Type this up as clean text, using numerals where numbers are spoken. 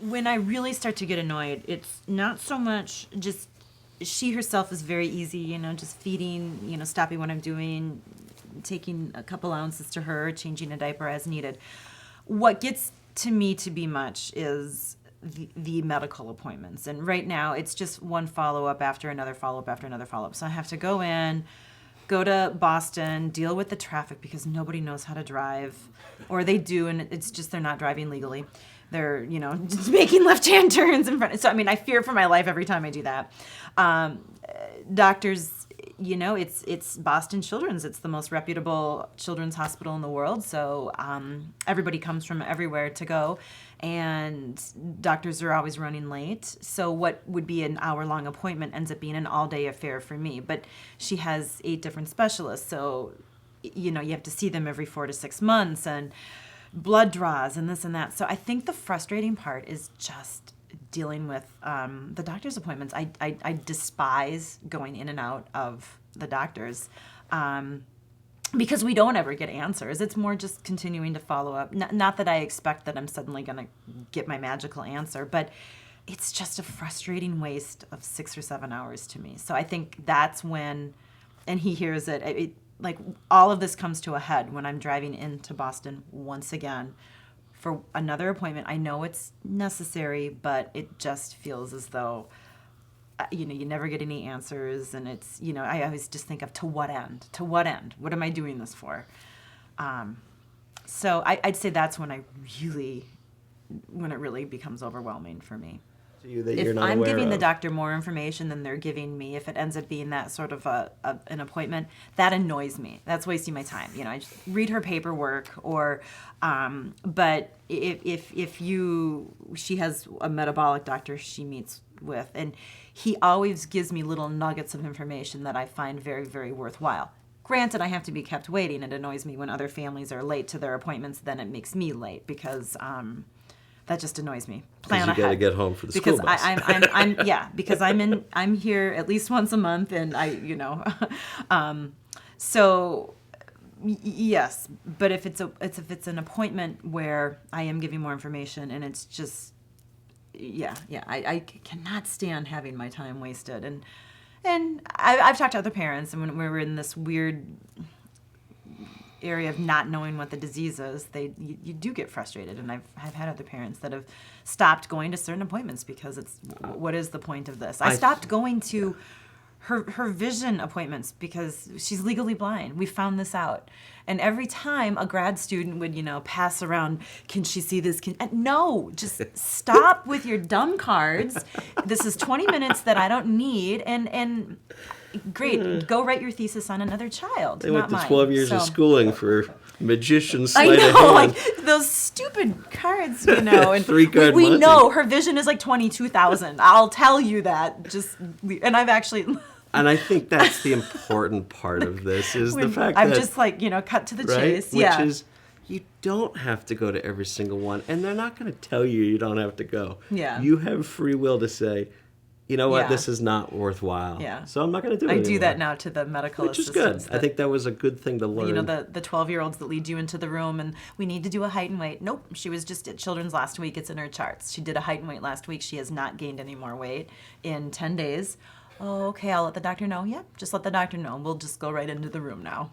when I really start to get annoyed, it's not so much just she herself is very easy, just feeding, stopping what I'm doing, taking a couple ounces to her, changing a diaper as needed. What gets to me to be much is the medical appointments. And right now it's just one follow-up after another follow-up after another follow-up. So I have to go to Boston, deal with the traffic because nobody knows how to drive, or they do, and it's just they're not driving legally. They're, just making left-hand turns in front. So, I fear for my life every time I do that. Doctors, it's Boston Children's. It's the most reputable children's hospital in the world. So everybody comes from everywhere to go, and doctors are always running late. So what would be an hour-long appointment ends up being an all-day affair for me. But she has 8 different specialists, so you have to see them every 4 to 6 months, and blood draws and this and that. So I think the frustrating part is just dealing with the doctor's appointments. I despise going in and out of the doctors because we don't ever get answers. It's more just continuing to follow up. Not that I expect that I'm suddenly going to get my magical answer, but it's just a frustrating waste of 6 or 7 hours to me. So I think that's when, and he hears it, like all of this comes to a head when I'm driving into Boston once again for another appointment. I know it's necessary, but it just feels as though, you never get any answers. And it's, I always just think of to what end? To what end? What am I doing this for? So I'd say that's when it really becomes overwhelming for me. If I'm giving the doctor more information than they're giving me, if it ends up being that sort of an appointment, that annoys me. That's wasting my time. I just read her paperwork, but she has a metabolic doctor she meets with, and he always gives me little nuggets of information that I find very, very worthwhile. Granted, I have to be kept waiting. It annoys me when other families are late to their appointments. Then it makes me late because that just annoys me. Plan ahead. You got to get home for the school bus. Because I'm here at least once a month, and so yes. But if it's an appointment where I am giving more information, and it's just I cannot stand having my time wasted, and I've talked to other parents, and when we were in this weird area of not knowing what the disease is, you do get frustrated, and I've had other parents that have stopped going to certain appointments because it's what is the point of this? I stopped going to her vision appointments because she's legally blind. We found this out, and every time a grad student would pass around, can she see this? No, just stop with your dumb cards. This is 20 minutes that I don't need, and great, go write your thesis on another child. They went to mine. 12 years of schooling for magician I sleight of know, hand. like those stupid cards, and 3-card we Monty. know her vision is like 22,000. I'll tell you that. And I've actually. And I think that's the important part of this is the fact I'm that just cut to the right? chase. Which is you don't have to go to every single one, and they're not going to tell you don't have to go. Yeah. You have free will to say, you know what, Yeah. this is not worthwhile. Yeah. So I'm not going to do it I anymore. do that now to the medical Which is assistants. good. I think that was a good thing to learn. The 12-year-olds that lead you into the room, and we need to do a height and weight. Nope, she was just at Children's last week. It's in her charts. She did a height and weight last week. She has not gained any more weight in 10 days. Oh, okay, I'll let the doctor know. Yeah, just let the doctor know. We'll just go right into the room now.